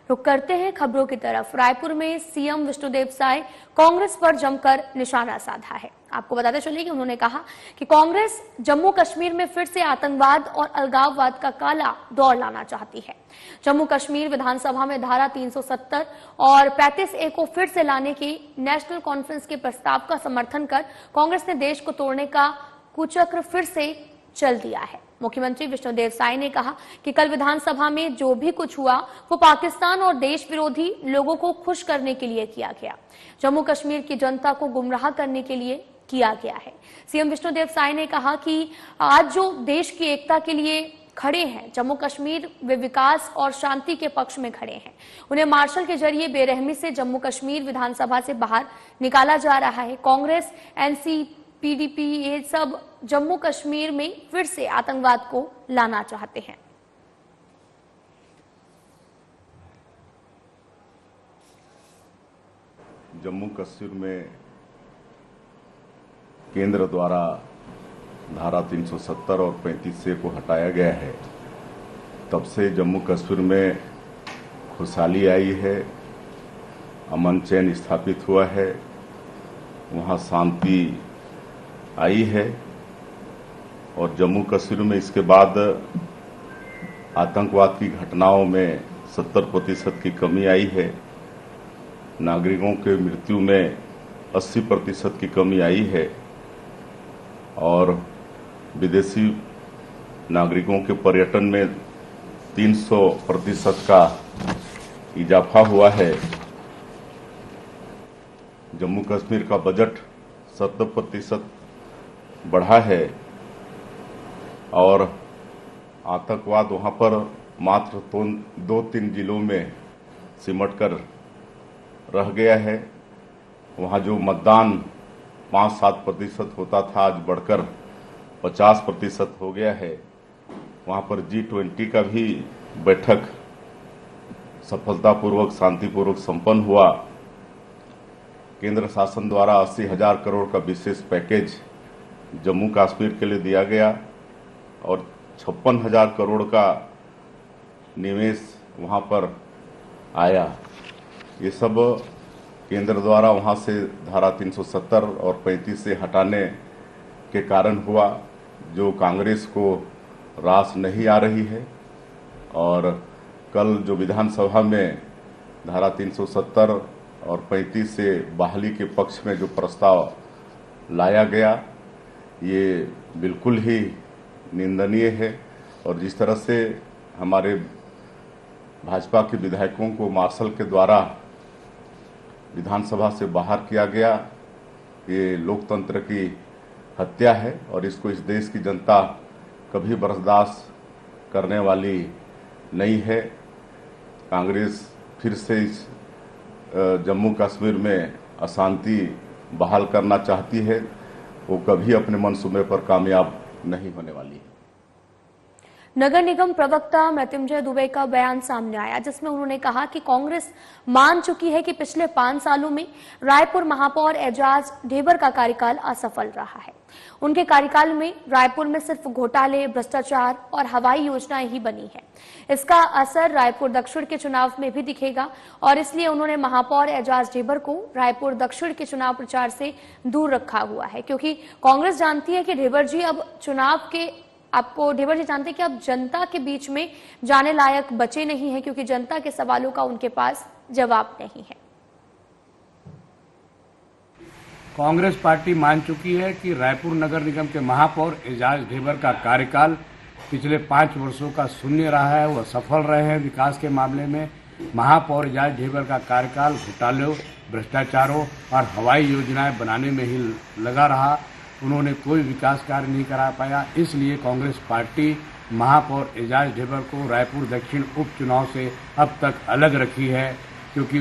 रुक करते हैं खबरों की तरफ। रायपुर में सीएम विष्णुदेव साय कांग्रेस पर जमकर निशाना साधा है। आपको बताते चले कि उन्होंने कहा कि कांग्रेस जम्मू कश्मीर में फिर से आतंकवाद और अलगाववाद का काला दौर लाना चाहती है। जम्मू कश्मीर विधानसभा में धारा 370 और 35A को फिर से लाने के नेशनल कॉन्फ्रेंस के प्रस्ताव का समर्थन कर कांग्रेस ने देश को तोड़ने का कुचक्र फिर से चल दिया है। मुख्यमंत्री विष्णुदेव साय ने कहा कि कल विधानसभा में जो भी कुछ हुआ वो पाकिस्तान और देश विरोधी लोगों को खुश करने के लिए किया गया, जम्मू कश्मीर की जनता को गुमराह करने के लिए किया गया है। सीएम विष्णुदेव साय ने कहा कि आज जो देश की एकता के लिए खड़े हैं, जम्मू कश्मीर वे विकास और शांति के पक्ष में खड़े हैं। उन्हें मार्शल के जरिए बेरहमी से जम्मू कश्मीर विधानसभा से बाहर निकाला जा रहा है। कांग्रेस, एनसी, पीडीपी ये सब जम्मू कश्मीर में फिर से आतंकवाद को लाना चाहते हैं। जम्मू कश्मीर में केंद्र द्वारा धारा 370 और 35A को हटाया गया है, तब से जम्मू कश्मीर में खुशहाली आई है, अमन चैन स्थापित हुआ है, वहाँ शांति आई है। और जम्मू कश्मीर में इसके बाद आतंकवाद की घटनाओं में 70% की कमी आई है, नागरिकों के मृत्यु में 80% की कमी आई है और विदेशी नागरिकों के पर्यटन में 300% का इजाफा हुआ है। जम्मू कश्मीर का बजट 70% बढ़ा है और आतंकवाद वहाँ पर मात्र 2-3 जिलों में सिमट कर रह गया है। वहाँ जो मतदान 5-7% होता था, आज बढ़कर 50% हो गया है। वहाँ पर G20 का भी बैठक सफलतापूर्वक, शांतिपूर्वक संपन्न हुआ। केंद्र शासन द्वारा 80,000 करोड़ का विशेष पैकेज जम्मू कश्मीर के लिए दिया गया और 56,000 करोड़ का निवेश वहाँ पर आया। ये सब केंद्र द्वारा वहाँ से धारा 370 और 35A हटाने के कारण हुआ, जो कांग्रेस को रास नहीं आ रही है। और कल जो विधानसभा में धारा 370 और 35A बहाली के पक्ष में जो प्रस्ताव लाया गया, ये बिल्कुल ही निंदनीय है। और जिस तरह से हमारे भाजपा के विधायकों को मार्शल के द्वारा विधानसभा से बाहर किया गया, ये लोकतंत्र की हत्या है और इसको इस देश की जनता कभी बर्दाश्त करने वाली नहीं है। कांग्रेस फिर से इस जम्मू कश्मीर में अशांति बहाल करना चाहती है, वो कभी अपने मंसूबे पर कामयाब नहीं होने वाली है। नगर निगम प्रवक्ता मृत्युंजय दुबे का बयान सामने आया, जिसमें उन्होंने कहा कि कांग्रेस मान चुकी है कि पिछले 5 सालों में रायपुर महापौर एजाज ढेबर का कार्यकाल असफल रहा है। उनके कार्यकाल में रायपुर में सिर्फ घोटाले, भ्रष्टाचार और हवाई योजनाएं ही बनी है। इसका असर रायपुर दक्षिण के चुनाव में भी दिखेगा और इसलिए उन्होंने महापौर एजाज ढेबर को रायपुर दक्षिण के चुनाव प्रचार से दूर रखा हुआ है, क्योंकि कांग्रेस जानती है कि ढेबर जी अब चुनाव के ढेबर जी जानते हैं कि अब जनता के बीच में जाने लायक बचे नहीं है, क्योंकि जनता के सवालों का उनके पास जवाब नहीं है। कांग्रेस पार्टी मान चुकी है कि रायपुर नगर निगम के महापौर एजाज ढेबर का कार्यकाल पिछले 5 वर्षों का शून्य रहा है, वह सफल रहे हैं विकास के मामले में। महापौर एजाज ढेबर का कार्यकाल घोटालों, भ्रष्टाचारों और हवाई योजनाएं बनाने में ही लगा रहा। उन्होंने कोई विकास कार्य नहीं करा पाया, इसलिए कांग्रेस पार्टी महापौर एजाज ढेबर को रायपुर दक्षिण उपचुनाव से अब तक अलग रखी है, क्योंकि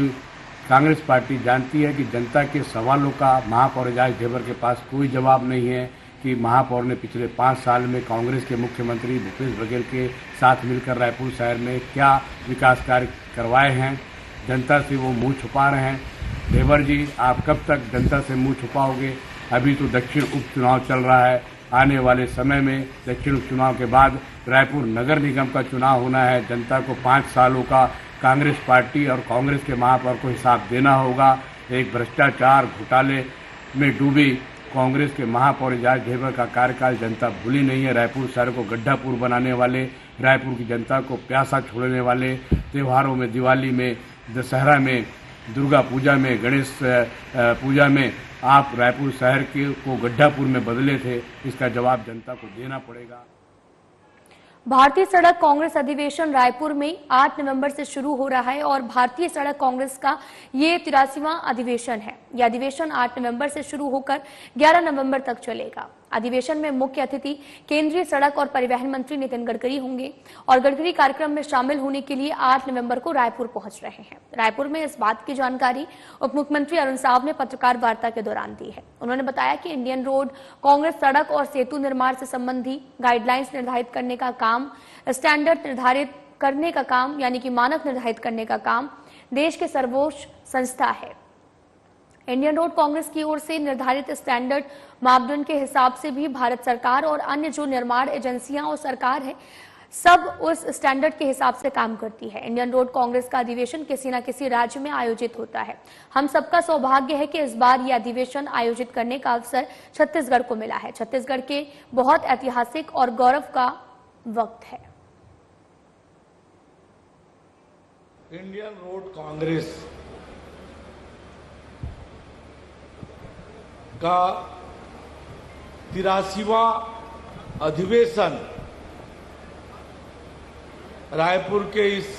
कांग्रेस पार्टी जानती है कि जनता के सवालों का महापौर एजाज ढेबर के पास कोई जवाब नहीं है कि महापौर ने पिछले 5 साल में कांग्रेस के मुख्यमंत्री भूपेश बघेल के साथ मिलकर रायपुर शहर में क्या विकास कार्य करवाए हैं। जनता से वो मुंह छुपा रहे हैं। ढेबर जी, आप कब तक जनता से मुंह छुपाओगे? अभी तो दक्षिण उपचुनाव चल रहा है, आने वाले समय में दक्षिण उपचुनाव के बाद रायपुर नगर निगम का चुनाव होना है। जनता को 5 सालों का कांग्रेस पार्टी और कांग्रेस के महापौर को हिसाब देना होगा। एक भ्रष्टाचार घोटाले में डूबी कांग्रेस के महापौर एजाज ढेबर का कार्यकाल जनता भूली नहीं है। रायपुर शहर को गड्ढापुर बनाने वाले, रायपुर की जनता को प्यासा छोड़ने वाले, त्योहारों में, दिवाली में, दशहरा में, दुर्गा पूजा में, गणेश पूजा में आप रायपुर शहर को गड्ढापुर में बदले थे। इसका जवाब जनता को देना पड़ेगा। भारतीय सड़क कांग्रेस अधिवेशन रायपुर में 8 नवंबर से शुरू हो रहा है और भारतीय सड़क कांग्रेस का ये 83वां अधिवेशन है। यह अधिवेशन 8 नवंबर से शुरू होकर 11 नवंबर तक चलेगा। अधिवेशन में मुख्य अतिथि केंद्रीय सड़क और परिवहन मंत्री नितिन गडकरी होंगे और गडकरी कार्यक्रम में शामिल होने के लिए 8 नवंबर को रायपुर पहुंच रहे हैं। रायपुर में इस बात की जानकारी उप मुख्यमंत्री अरुण साव ने पत्रकार वार्ता के दौरान दी है। उन्होंने बताया कि इंडियन रोड कांग्रेस सड़क और सेतु निर्माण से संबंधी गाइडलाइंस निर्धारित करने का काम, स्टैंडर्ड निर्धारित करने का काम यानी कि मानक निर्धारित करने का काम देश के सर्वोच्च संस्था है। इंडियन रोड कांग्रेस की ओर से निर्धारित स्टैंडर्ड मापदंड के हिसाब से भी भारत सरकार और अन्य जो निर्माण एजेंसियां और सरकार है सब उस स्टैंडर्ड के हिसाब से काम करती है। इंडियन रोड कांग्रेस का अधिवेशन किसी न किसी राज्य में आयोजित होता है। हम सबका सौभाग्य है कि इस बार यह अधिवेशन आयोजित करने का अवसर छत्तीसगढ़ को मिला है। छत्तीसगढ़ के बहुत ऐतिहासिक और गौरव का वक्त है। इंडियन रोड कांग्रेस का 83वां अधिवेशन रायपुर के इस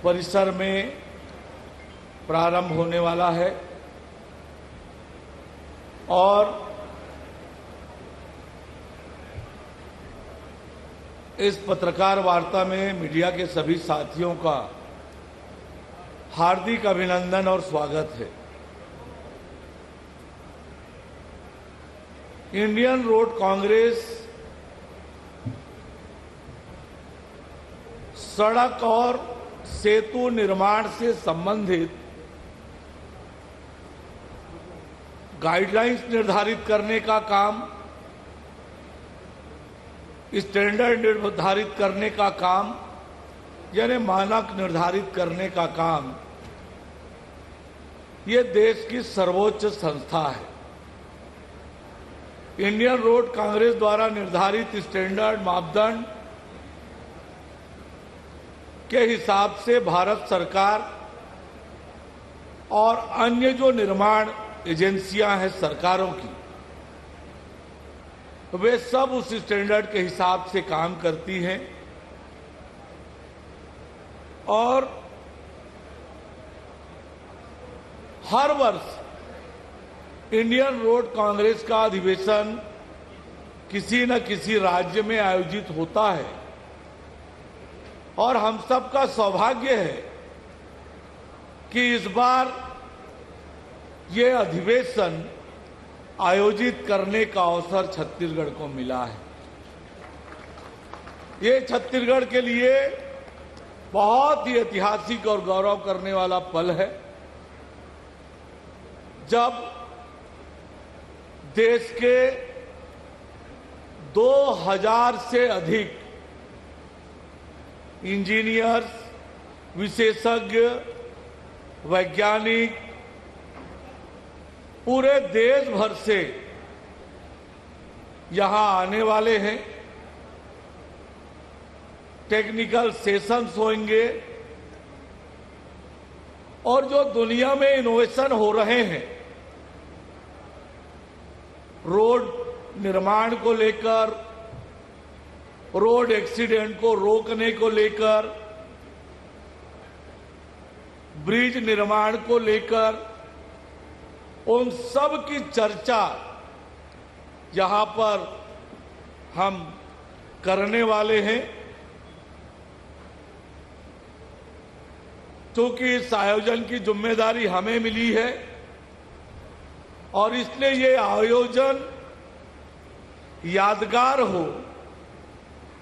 परिसर में प्रारंभ होने वाला है और इस पत्रकार वार्ता में मीडिया के सभी साथियों का हार्दिक अभिनंदन और स्वागत है। इंडियन रोड कांग्रेस सड़क और सेतु निर्माण से संबंधित गाइडलाइंस निर्धारित करने का काम, स्टैंडर्ड निर्धारित करने का काम यानी मानक निर्धारित करने का काम ये देश की सर्वोच्च संस्था है। इंडियन रोड कांग्रेस द्वारा निर्धारित स्टैंडर्ड मापदंड के हिसाब से भारत सरकार और अन्य जो निर्माण एजेंसियां हैं सरकारों की, वे सब उस स्टैंडर्ड के हिसाब से काम करती हैं और हर वर्ष इंडियन रोड कांग्रेस का अधिवेशन किसी न किसी राज्य में आयोजित होता है और हम सबका सौभाग्य है कि इस बार ये अधिवेशन आयोजित करने का अवसर छत्तीसगढ़ को मिला है। ये छत्तीसगढ़ के लिए बहुत ही ऐतिहासिक और गौरव करने वाला पल है जब देश के 2000 से अधिक इंजीनियर्स, विशेषज्ञ, वैज्ञानिक पूरे देश भर से यहां आने वाले हैं। टेक्निकल सेशंस होंगे और जो दुनिया में इनोवेशन हो रहे हैं रोड निर्माण को लेकर, रोड एक्सीडेंट को रोकने को लेकर, ब्रिज निर्माण को लेकर, उन सब की चर्चा यहां पर हम करने वाले हैं। क्योंकि इस आयोजन की जिम्मेदारी हमें मिली है और इसलिए ये आयोजन यादगार हो,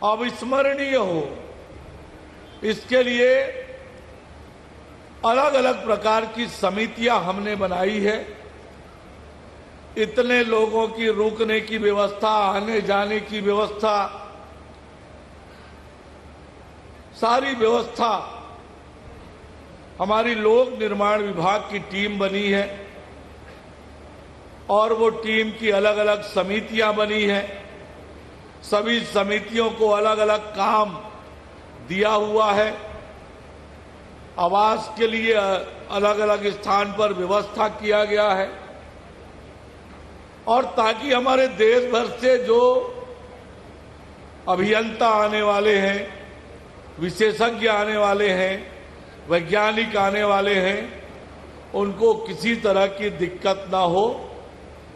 अविस्मरणीय हो, इसके लिए अलग अलग प्रकार की समितियां हमने बनाई है। इतने लोगों की रुकने की व्यवस्था, आने जाने की व्यवस्था, सारी व्यवस्था हमारी लोक निर्माण विभाग की टीम बनी है और वो टीम की अलग अलग समितियां बनी हैं। सभी समितियों को अलग अलग काम दिया हुआ है। आवास के लिए अलग अलग स्थान पर व्यवस्था किया गया है और ताकि हमारे देश भर से जो अभियंता आने वाले हैं, विशेषज्ञ आने वाले हैं, वैज्ञानिक आने वाले हैं, उनको किसी तरह की दिक्कत ना हो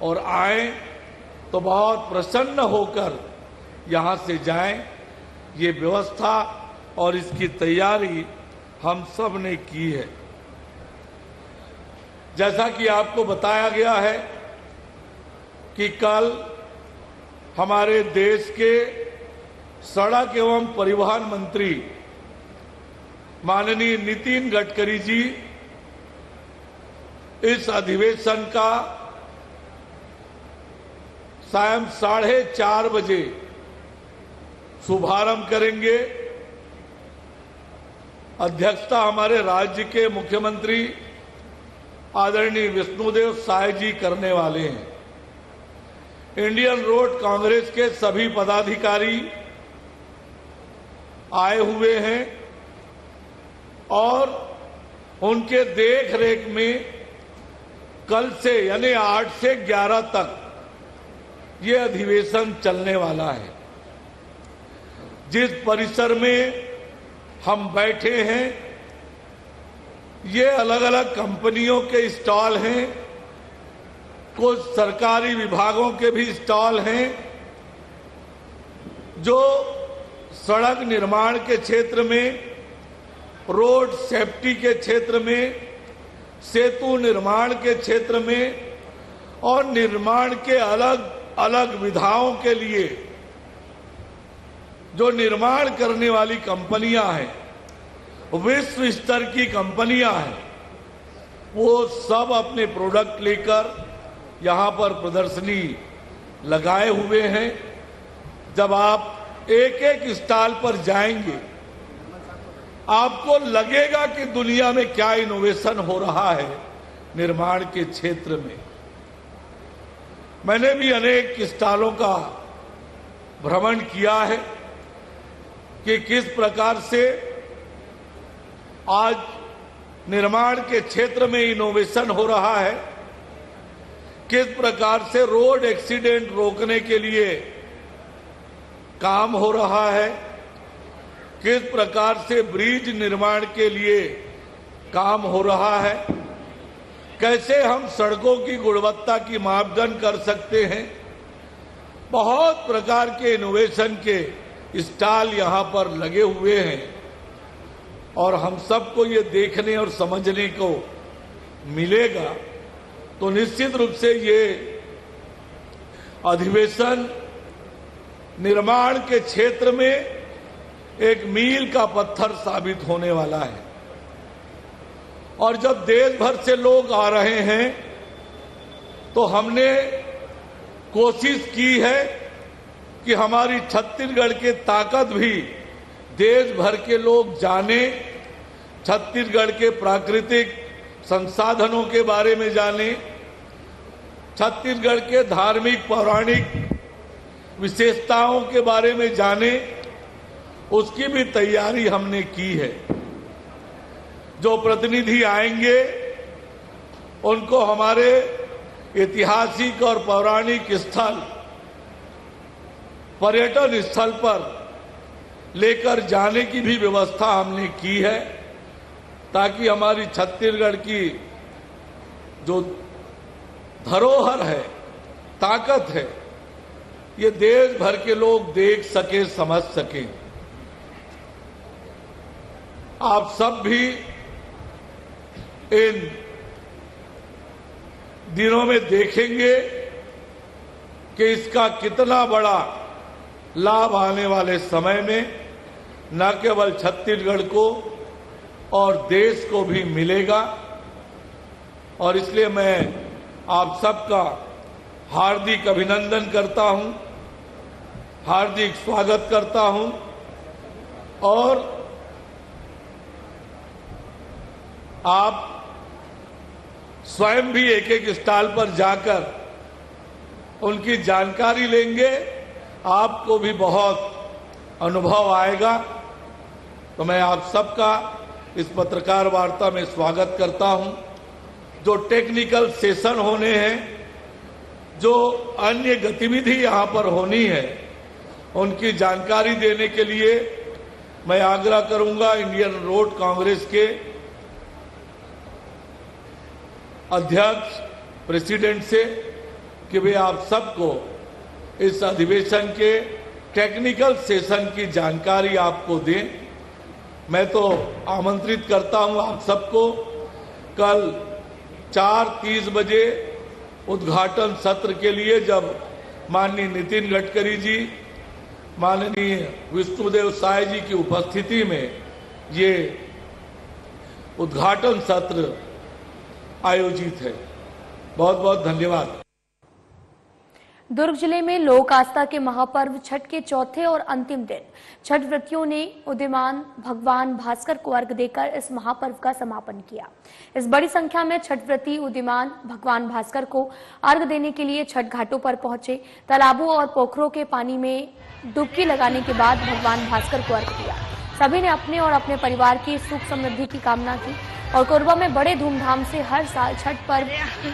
और आए तो बहुत प्रसन्न होकर यहां से जाएं। ये व्यवस्था और इसकी तैयारी हम सब ने की है। जैसा कि आपको बताया गया है कि कल हमारे देश के सड़क एवं परिवहन मंत्री माननीय नितिन गडकरी जी इस अधिवेशन का सायं 4:30 बजे शुभारंभ करेंगे। अध्यक्षता हमारे राज्य के मुख्यमंत्री आदरणीय विष्णुदेव साय जी करने वाले हैं। इंडियन रोड कांग्रेस के सभी पदाधिकारी आए हुए हैं और उनके देख रेख में कल से यानी 8 से 11 तक ये अधिवेशन चलने वाला है। जिस परिसर में हम बैठे हैं ये अलग अलग कंपनियों के स्टॉल हैं, कुछ सरकारी विभागों के भी स्टॉल हैं जो सड़क निर्माण के क्षेत्र में, रोड सेफ्टी के क्षेत्र में, सेतु निर्माण के क्षेत्र में और निर्माण के अलग अलग विधाओं के लिए जो निर्माण करने वाली कंपनियां हैं, विश्व स्तर की कंपनियां हैं, वो सब अपने प्रोडक्ट लेकर यहां पर प्रदर्शनी लगाए हुए हैं। जब आप एक एक स्टॉल पर जाएंगे आपको लगेगा कि दुनिया में क्या इनोवेशन हो रहा है निर्माण के क्षेत्र में। मैंने भी अनेक स्टॉलों का भ्रमण किया है कि किस प्रकार से आज निर्माण के क्षेत्र में इनोवेशन हो रहा है, किस प्रकार से रोड एक्सीडेंट रोकने के लिए काम हो रहा है, किस प्रकार से ब्रिज निर्माण के लिए काम हो रहा है, कैसे हम सड़कों की गुणवत्ता की मापदंड कर सकते हैं। बहुत प्रकार के इनोवेशन के स्टॉल यहां पर लगे हुए हैं और हम सबको ये देखने और समझने को मिलेगा। तो निश्चित रूप से ये अधिवेशन निर्माण के क्षेत्र में एक मील का पत्थर साबित होने वाला है। और जब देश भर से लोग आ रहे हैं तो हमने कोशिश की है कि हमारी छत्तीसगढ़ की ताकत भी देश भर के लोग जाने, छत्तीसगढ़ के प्राकृतिक संसाधनों के बारे में जाने, छत्तीसगढ़ के धार्मिक पौराणिक विशेषताओं के बारे में जाने, उसकी भी तैयारी हमने की है। जो प्रतिनिधि आएंगे उनको हमारे ऐतिहासिक और पौराणिक स्थल, पर्यटन स्थल पर लेकर जाने की भी व्यवस्था हमने की है ताकि हमारी छत्तीसगढ़ की जो धरोहर है, ताकत है, ये देश भर के लोग देख सके, समझ सके। आप सब भी इन दिनों में देखेंगे कि इसका कितना बड़ा लाभ आने वाले समय में न केवल छत्तीसगढ़ को और देश को भी मिलेगा। और इसलिए मैं आप सबका हार्दिक अभिनंदन करता हूं, हार्दिक स्वागत करता हूं और आप स्वयं भी एक एक स्टॉल पर जाकर उनकी जानकारी लेंगे, आपको भी बहुत अनुभव आएगा। तो मैं आप सबका इस पत्रकार वार्ता में स्वागत करता हूं। जो टेक्निकल सेशन होने हैं, जो अन्य गतिविधि यहां पर होनी है, उनकी जानकारी देने के लिए मैं आग्रह करूंगा इंडियन रोड कांग्रेस के अध्यक्ष प्रेसिडेंट से कि वे आप सबको इस अधिवेशन के टेक्निकल सेशन की जानकारी आपको दें। मैं तो आमंत्रित करता हूं आप सबको कल 4:30 बजे उद्घाटन सत्र के लिए, जब माननीय नितिन गडकरी जी, माननीय विष्णुदेव साय जी की उपस्थिति में ये उद्घाटन सत्र आयोजित है। बहुत बहुत धन्यवाद। दुर्ग जिले में लोक आस्था के महापर्व छठ के चौथे और अंतिम दिन छठ व्रतियों ने उदीयमान भगवान भास्कर को अर्घ देकर इस महापर्व का समापन किया। इस बड़ी संख्या में छठ व्रती उदीयमान भगवान भास्कर को अर्घ देने के लिए छठ घाटों पर पहुंचे। तालाबों और पोखरों के पानी में डुबकी लगाने के बाद भगवान भास्कर को अर्घ दिया। सभी ने अपने और अपने परिवार की सुख समृद्धि की कामना की और कोरबा में बड़े धूमधाम से हर साल छठ पर्व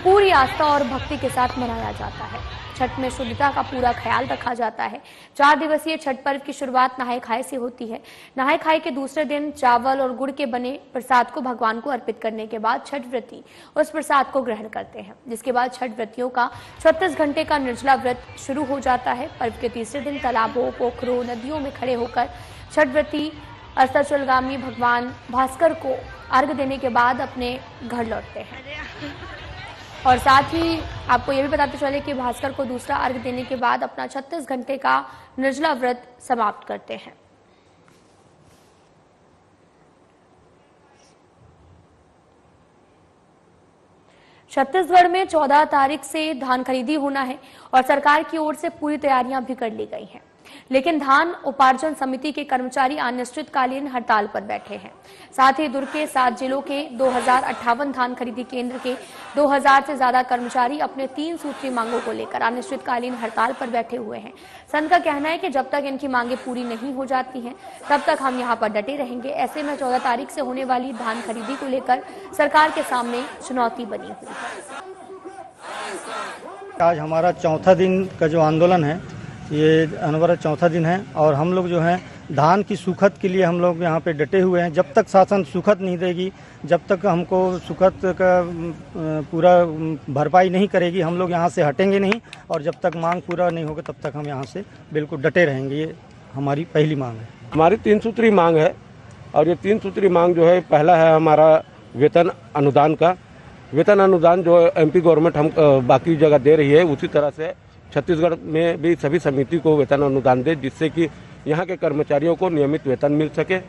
पूरी आस्था और भक्ति के साथ मनाया जाता है। छठ में शुद्धता का पूरा ख्याल रखा जाता है। 4 दिवसीय छठ पर्व की शुरुआत नहाय खाए से होती है। नहाय खाए के दूसरे दिन चावल और गुड़ के बने प्रसाद को भगवान को अर्पित करने के बाद छठ व्रती उस प्रसाद को ग्रहण करते हैं, जिसके बाद छठ व्रतियों का 36 घंटे का निर्जला व्रत शुरू हो जाता है। पर्व के तीसरे दिन तालाबों, पोखरों, नदियों में खड़े होकर छठ व्रती अस्ताचलगामी भगवान भास्कर को अर्घ देने के बाद अपने घर लौटते हैं। और साथ ही आपको यह भी बताते चले कि भास्कर को दूसरा अर्घ देने के बाद अपना 36 घंटे का निर्जला व्रत समाप्त करते हैं। छत्तीसगढ़ में 14 तारीख से धान खरीदी होना है और सरकार की ओर से पूरी तैयारियां भी कर ली गई हैं, लेकिन धान उपार्जन समिति के कर्मचारी अनिश्चितकालीन हड़ताल पर बैठे हैं। साथ ही दुर्ग के 7 जिलों के 2058 धान खरीदी केंद्र के 2000 से ज्यादा कर्मचारी अपने 3 सूत्री मांगों को लेकर अनिश्चितकालीन हड़ताल पर बैठे हुए हैं। संघ का कहना है कि जब तक इनकी मांगे पूरी नहीं हो जाती हैं, तब तक हम यहां पर डटे रहेंगे। ऐसे में 14 तारीख से होने वाली धान खरीदी को लेकर सरकार के सामने चुनौती बनी हुई है। आज हमारा चौथा दिन का जो आंदोलन है, ये हमारा चौथा दिन है और हम लोग जो है धान की सुखद के लिए हम लोग यहाँ पे डटे हुए हैं। जब तक शासन सुखद नहीं देगी, जब तक हमको सुखद का पूरा भरपाई नहीं करेगी, हम लोग यहाँ से हटेंगे नहीं। और जब तक मांग पूरा नहीं होगा, तब तक हम यहाँ से बिल्कुल डटे रहेंगे। ये हमारी पहली मांग है। हमारी 3 सूत्री मांग है और ये 3 सूत्री मांग जो है, पहला है हमारा वेतन अनुदान का। वेतन अनुदान जो एमपी गवर्नमेंट हम बाकी जगह दे रही है, उसी तरह से छत्तीसगढ़ में भी सभी समिति को वेतन अनुदान दे, जिससे कि यहाँ के कर्मचारियों को नियमित वेतन मिल सके।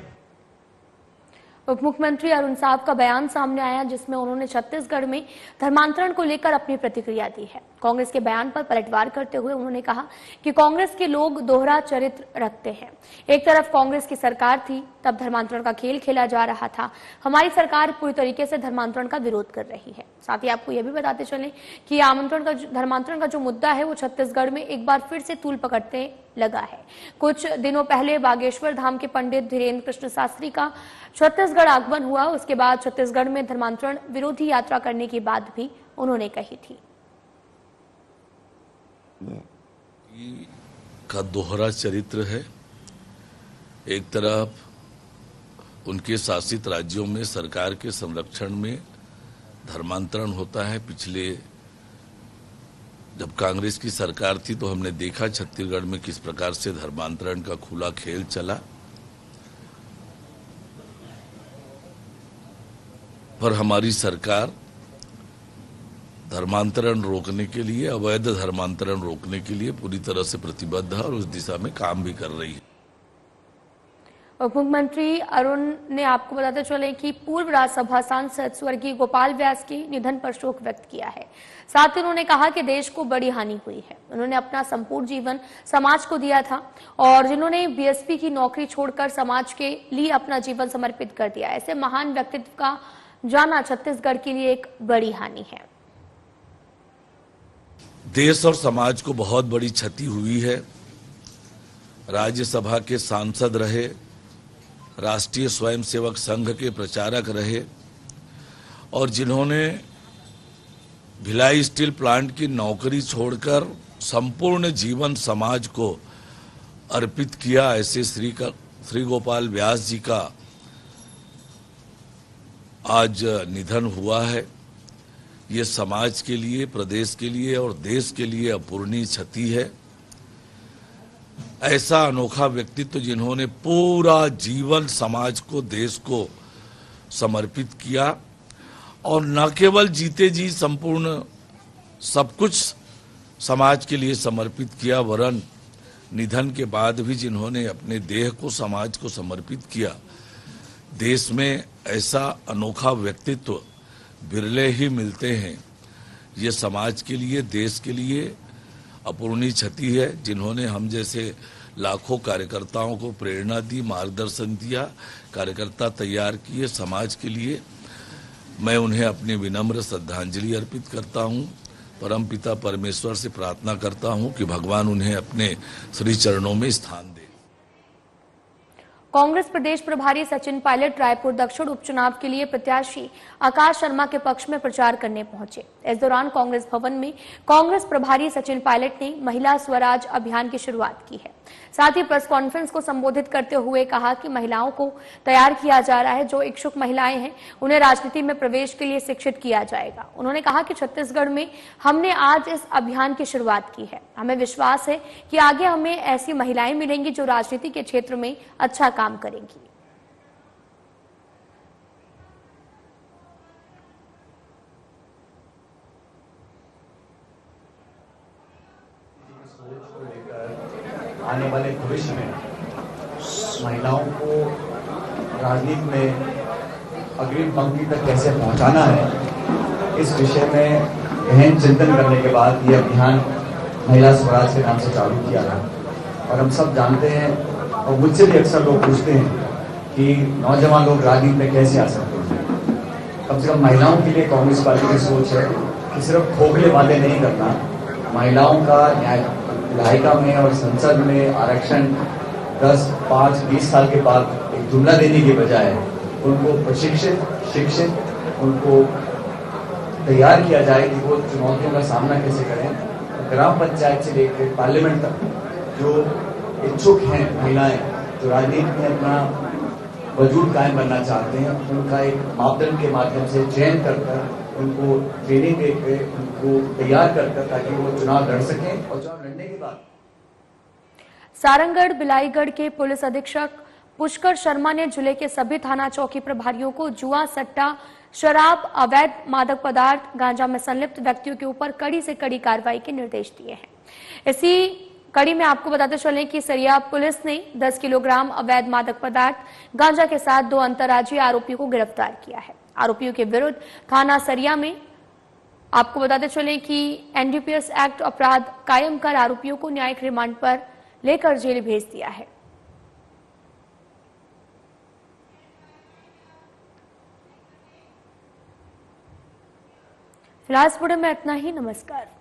उप मुख्यमंत्री अरुण साव का बयान सामने आया, जिसमें उन्होंने छत्तीसगढ़ में धर्मांतरण को लेकर अपनी प्रतिक्रिया दी है। कांग्रेस के बयान पर पलटवार करते हुए उन्होंने कहा कि कांग्रेस के लोग दोहरा चरित्र रखते हैं। एक तरफ कांग्रेस की सरकार थी, तब धर्मांतरण का खेल खेला जा रहा था। हमारी सरकार पूरी तरीके से धर्मांतरण का विरोध कर रही है। साथ ही आपको यह भी बताते चलें कि धर्मांतरण का जो मुद्दा है, वो छत्तीसगढ़ में एक बार फिर से तूल पकड़ने लगा है। कुछ दिनों पहले बागेश्वर धाम के पंडित धीरेन्द्र कृष्ण शास्त्री का छत्तीसगढ़ आगमन हुआ। उसके बाद छत्तीसगढ़ में धर्मांतरण विरोधी यात्रा करने की बात भी उन्होंने कही थी। का दोहरा चरित्र है। एक तरफ उनके शासित राज्यों में सरकार के संरक्षण में धर्मांतरण होता है। पिछले जब कांग्रेस की सरकार थी तो हमने देखा छत्तीसगढ़ में किस प्रकार से धर्मांतरण का खुला खेल चला, पर हमारी सरकार धर्मांतरण रोकने के लिए, अवैध धर्मांतरण रोकने के लिए पूरी तरह से प्रतिबद्ध है और उस दिशा में काम भी कर रही है। उप मुख्यमंत्री अरुण ने आपको बताते चले कि पूर्व राज्यसभा सांसद स्वर्गीय गोपाल व्यास के निधन पर शोक व्यक्त किया है। साथ ही उन्होंने कहा कि देश को बड़ी हानि हुई है। उन्होंने अपना संपूर्ण जीवन समाज को दिया था और जिन्होंने बीएसपी की नौकरी छोड़कर समाज के लिए अपना जीवन समर्पित कर दिया, ऐसे महान व्यक्तित्व का जाना छत्तीसगढ़ के लिए एक बड़ी हानि है। देश और समाज को बहुत बड़ी क्षति हुई है। राज्यसभा के सांसद रहे, राष्ट्रीय स्वयंसेवक संघ के प्रचारक रहे और जिन्होंने भिलाई स्टील प्लांट की नौकरी छोड़कर संपूर्ण जीवन समाज को अर्पित किया, ऐसे श्री गोपाल व्यास जी का आज निधन हुआ है। ये समाज के लिए, प्रदेश के लिए और देश के लिए अपूरणीय क्षति है। ऐसा अनोखा व्यक्तित्व जिन्होंने पूरा जीवन समाज को, देश को समर्पित किया और न केवल जीते जी संपूर्ण सब कुछ समाज के लिए समर्पित किया, वरन निधन के बाद भी जिन्होंने अपने देह को समाज को समर्पित किया। देश में ऐसा अनोखा व्यक्तित्व बिरले ही मिलते हैं। ये समाज के लिए, देश के लिए अपूरणीय क्षति है। जिन्होंने हम जैसे लाखों कार्यकर्ताओं को प्रेरणा दी, मार्गदर्शन दिया, कार्यकर्ता तैयार किए समाज के लिए, मैं उन्हें अपनी विनम्र श्रद्धांजलि अर्पित करता हूं। परमपिता परमेश्वर से प्रार्थना करता हूं कि भगवान उन्हें अपने श्री चरणों में स्थान दे। कांग्रेस प्रदेश प्रभारी सचिन पायलट रायपुर दक्षिण उपचुनाव के लिए प्रत्याशी आकाश शर्मा के पक्ष में प्रचार करने पहुंचे। इस दौरान कांग्रेस भवन में कांग्रेस प्रभारी सचिन पायलट ने महिला स्वराज अभियान की शुरुआत की है। साथ ही प्रेस कॉन्फ्रेंस को संबोधित करते हुए कहा कि महिलाओं को तैयार किया जा रहा है। जो इच्छुक महिलाएं हैं उन्हें राजनीति में प्रवेश के लिए शिक्षित किया जाएगा। उन्होंने कहा कि छत्तीसगढ़ में हमने आज इस अभियान की शुरुआत की है। हमें विश्वास है कि आगे हमें ऐसी महिलाएं मिलेंगी जो राजनीति के क्षेत्र में अच्छा काम करेंगी। आने वाले भविष्य में महिलाओं को राजनीति में अग्रिम पंक्ति तक कैसे पहुंचाना है, इस विषय में गहन चिंतन करने के बाद ये अभियान महिला स्वराज के नाम से चालू किया है। और हम सब जानते हैं और मुझसे भी अक्सर लोग पूछते हैं कि नौजवान लोग राजनीति में कैसे आ सकते हैं। कम से कम महिलाओं के लिए कांग्रेस पार्टी की सोच है कि सिर्फ खोखले वादे नहीं करना, महिलाओं का न्यायिका में और संसद में आरक्षण 10, 5, 20 साल के बाद एक जुमला देने के बजाय उनको प्रशिक्षित, शिक्षित, उनको तैयार किया जाए कि वो चुनौतियों का सामना कैसे करें। ग्राम पंचायत से लेकर पार्लियामेंट तक जो इच्छुक हैं महिलाएं, जो राजनीति में अपना वजूद कायम करना चाहते हैं, उनका एक मापदंड के माध्यम से चयन कर उनको ट्रेनिंग देकर उनको तैयार कर ताकि वो चुनाव लड़ सकें और चुनाव लड़ने के बाद। सारंगगढ़ बिलाईगढ़ के पुलिस अधीक्षक पुष्कर शर्मा ने जिले के सभी थाना चौकी प्रभारियों को जुआ, सट्टा, शराब, अवैध मादक पदार्थ, गांजा में संलिप्त व्यक्तियों के ऊपर कड़ी से कड़ी कार्रवाई के निर्देश दिए हैं। इसी कड़ी में आपको बताते चलें कि सरिया पुलिस ने 10 किलोग्राम अवैध मादक पदार्थ गांजा के साथ 2 अंतर्राज्यीय आरोपियों को गिरफ्तार किया है। आरोपियों के विरुद्ध थाना सरिया में आपको बताते चलें कि एनडीपीएस एक्ट अपराध कायम कर आरोपियों को न्यायिक रिमांड पर लेकर जेल भेज दिया है। फिलहाल इस वीडियो में इतना ही। नमस्कार।